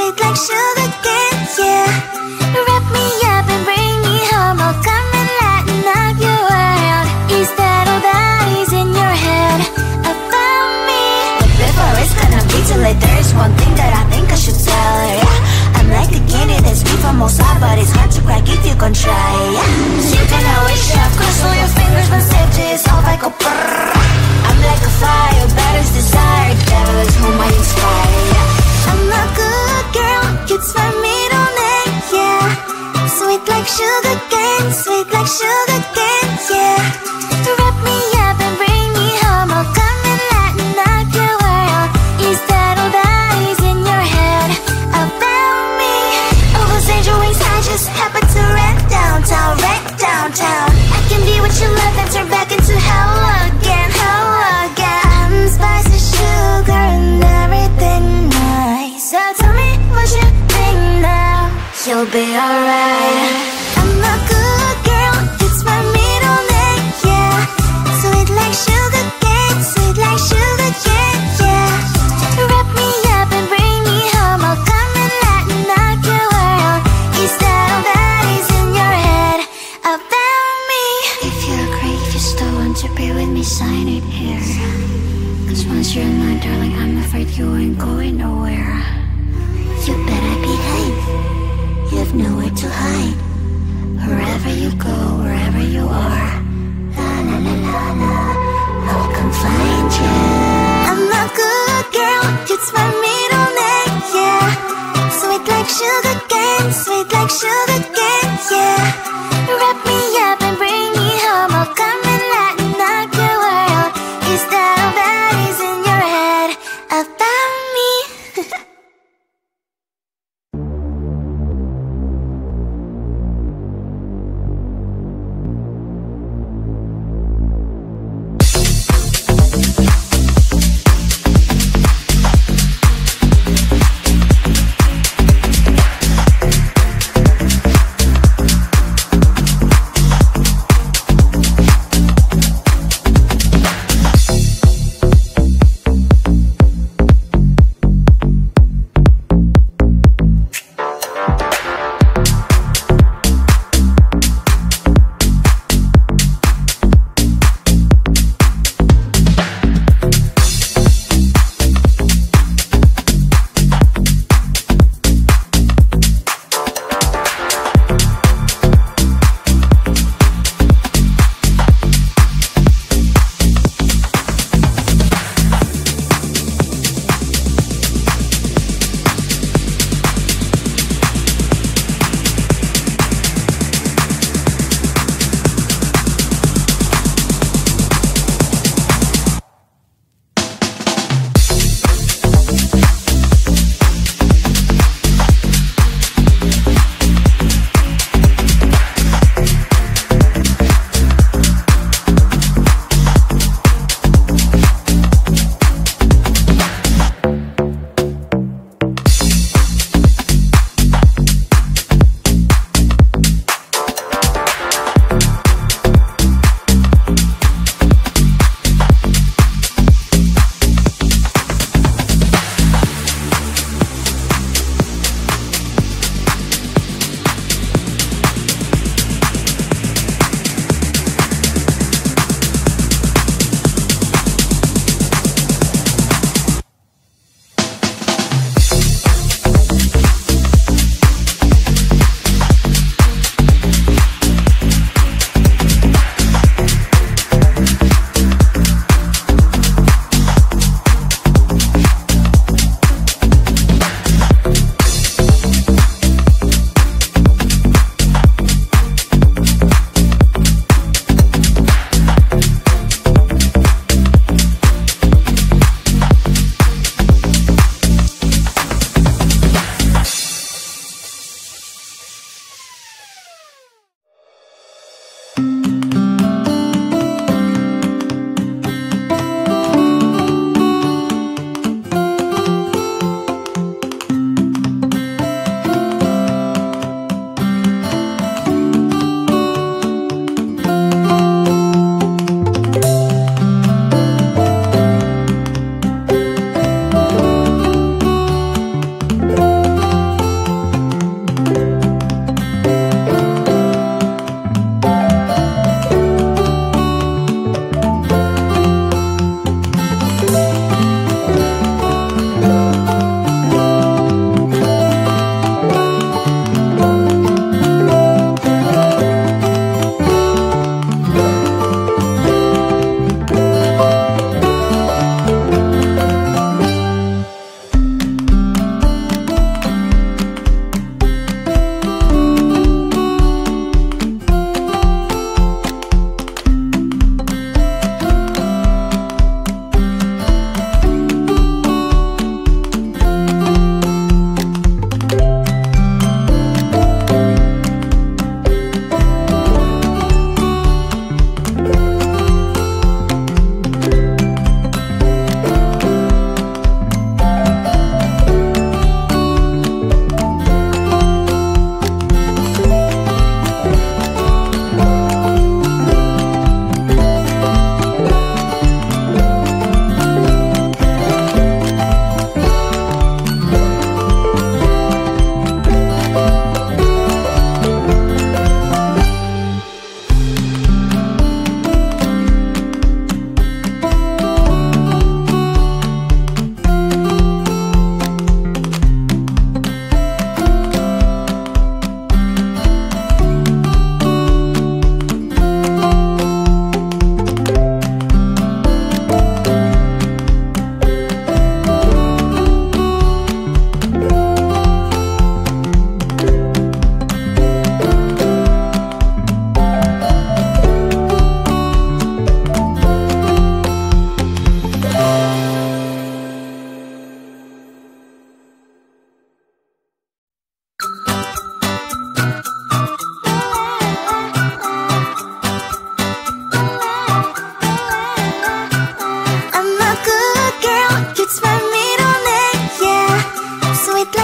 sweet like sugar cane, yeah. Wrap me up and bring me home, I'll come and lighten up your world. Is that all that is in your head about me? But before it's gonna be too late, there's one thing that I think I should tell her, yeah. I'm like the candy that's sweet from outside, but it's hard to crack if you can try, yeah. So you can always shove, cross all your fingers, but safety is all like a brrrr. I'm like a fire, batter's desire, devil is whom I inspire, yeah. I'm a good girl, it's my middle name, yeah. Sweet like sugar cane, sweet like sugar cane, yeah. Wrap me up and bring me home, I'll come and lighten up your world. Is that all that is in your head about me? Oh, those angel wings, I just happen to rent downtown, wreck downtown. I can be what you love and turn back into hell again, hell again. Spicy sugar and everything nice. So tell me what you think now, you'll be alright. I'm a good girl, it's my middle name, yeah. Sweet like sugar cane, sweet like sugar cane, yeah. Wrap me up and bring me home, I'll come and lighten up your world. Is that all that is in your head about me? If you agree, if you still want to be with me, sign it here. Cause once you're mine, darling, I'm afraid you ain't going nowhere. You better behave, you have nowhere to hide. Wherever you go, wherever you are, la la la la la, I'll come find you. I'm a good girl, it's my middle name, yeah. Sweet like sugar cane, sweet like sugar cane, yeah. Wrap me up and bring me home, I'll come and lighten up your world. Is that all that is in your head about me?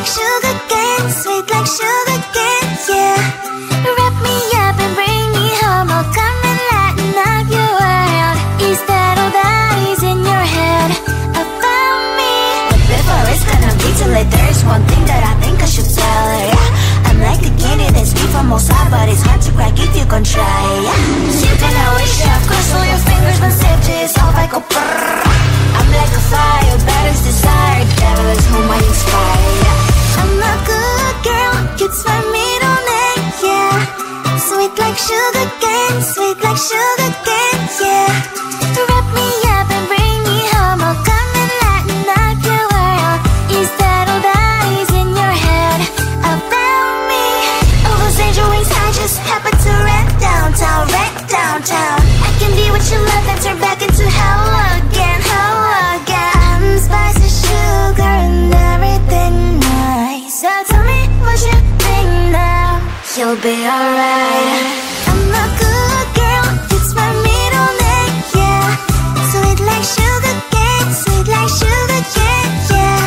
like sugar cane, sweet like sugar cane, yeah. Wrap me up and bring me home, I'll come and lighten up your world. Is that all that is in your head about me? But before it's gonna be too late, there is one thing that I think I should tell her, yeah. I'm like a candy that's sweet from outside, but it's hard to crack if you can try, yeah. You can always shove, cross all your fingers when safety is off, I go brrrr. I'm like a fire, batter's desire, devil is whom I inspire, yeah. I'm a good girl, it's my middle name, yeah. Sweet like sugar cane, sweet like sugar cane, yeah. Wrap me up and bring me home, I'll come and lighten up your world. Is that all that is in your head about me? All those angel wings I just happen to rent downtown, rent downtown. I can be what you love and turn back into hell again, hell again. I'm spicy sugar and everything nice. So tell me what you think now, you'll be alright. I'm a good girl, it's my middle name, yeah. Sweet like sugar cane, sweet like sugar cane, yeah.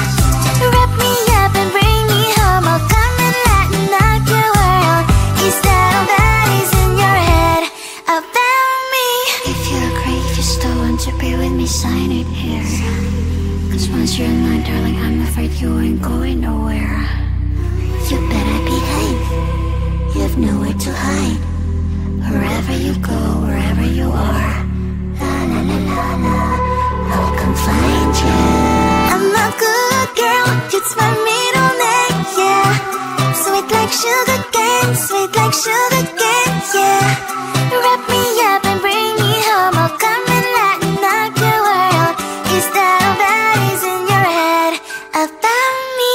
Wrap me up and bring me home, I'll come and lighten up your world. Is that all that is in your head about me? If you agree, if you still want to be with me, sign it here. Cause once you're in mine, darling, I'm afraid you ain't going nowhere. You better behave, you have nowhere to hide. Wherever you go, wherever you are, la la la la la, I'll come find you. I'm a good girl, it's my middle name, yeah. Sweet like sugar cane, sweet like sugar cane, yeah. Wrap me up and bring me home, I'll come and lighten up your world. Is that all that is in your head about me?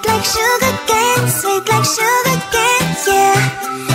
Sweet like sugar cane, sweet like sugar cane, yeah.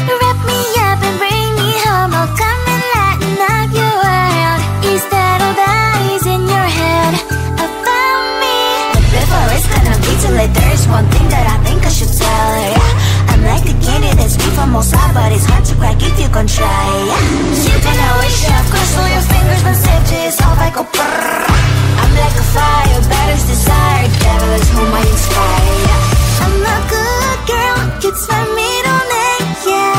Wrap me up and bring me home, I'll come and lighten up your world. Is that all that is in your head about me? But before it's gonna be too late, there is one thing that I think I should tell her, yeah. I'm like the candy that's made from outside, but it's hard to crack if you can try, yeah. You can always have crossed all your fingers, but safety is off, I go brrrr. I'm like a fire, batter's desire, devil is whom I inspire, yeah. I'm a good girl, it's my middle name, yeah.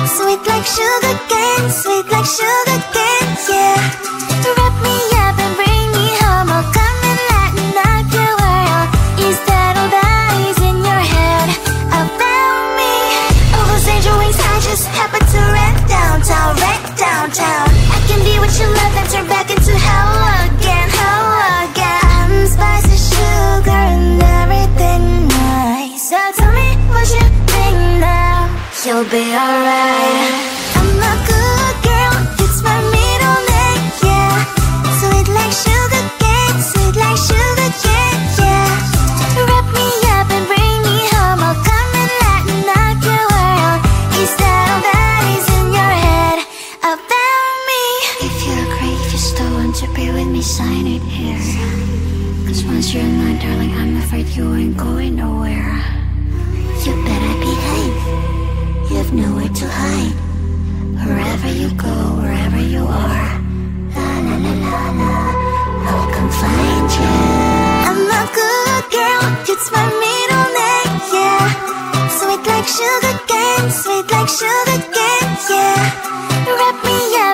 Sweet like sugar cane, sweet like sugar cane, yeah. Wrap me up and bring me home, I'll come and lighten up your world. Is that all that is in your head about me? All those angel wings I just happen to rent downtown, rent downtown. I can be what you love and turn back into hell again, hell again. I'm spicy sugar and everything nice. So tell me what you think now, you'll be alright. I'm a good girl, it's my middle name, yeah. Sweet like sugar cane, sweet like sugar cane, yeah. Wrap me up and bring me home, I'll come and lighten up your world. Is that all that is in your head about me? If you agree, if you still want to be with me, sign it here. Cause once you're mine, darling, I'm afraid you ain't going nowhere. You better behave, you have nowhere to hide. Wherever you go, wherever you are, la la la la la, I'll come find you. I'm a good girl, it's my middle name, yeah. Sweet like sugar cane, sweet like sugar cane, yeah. Wrap me up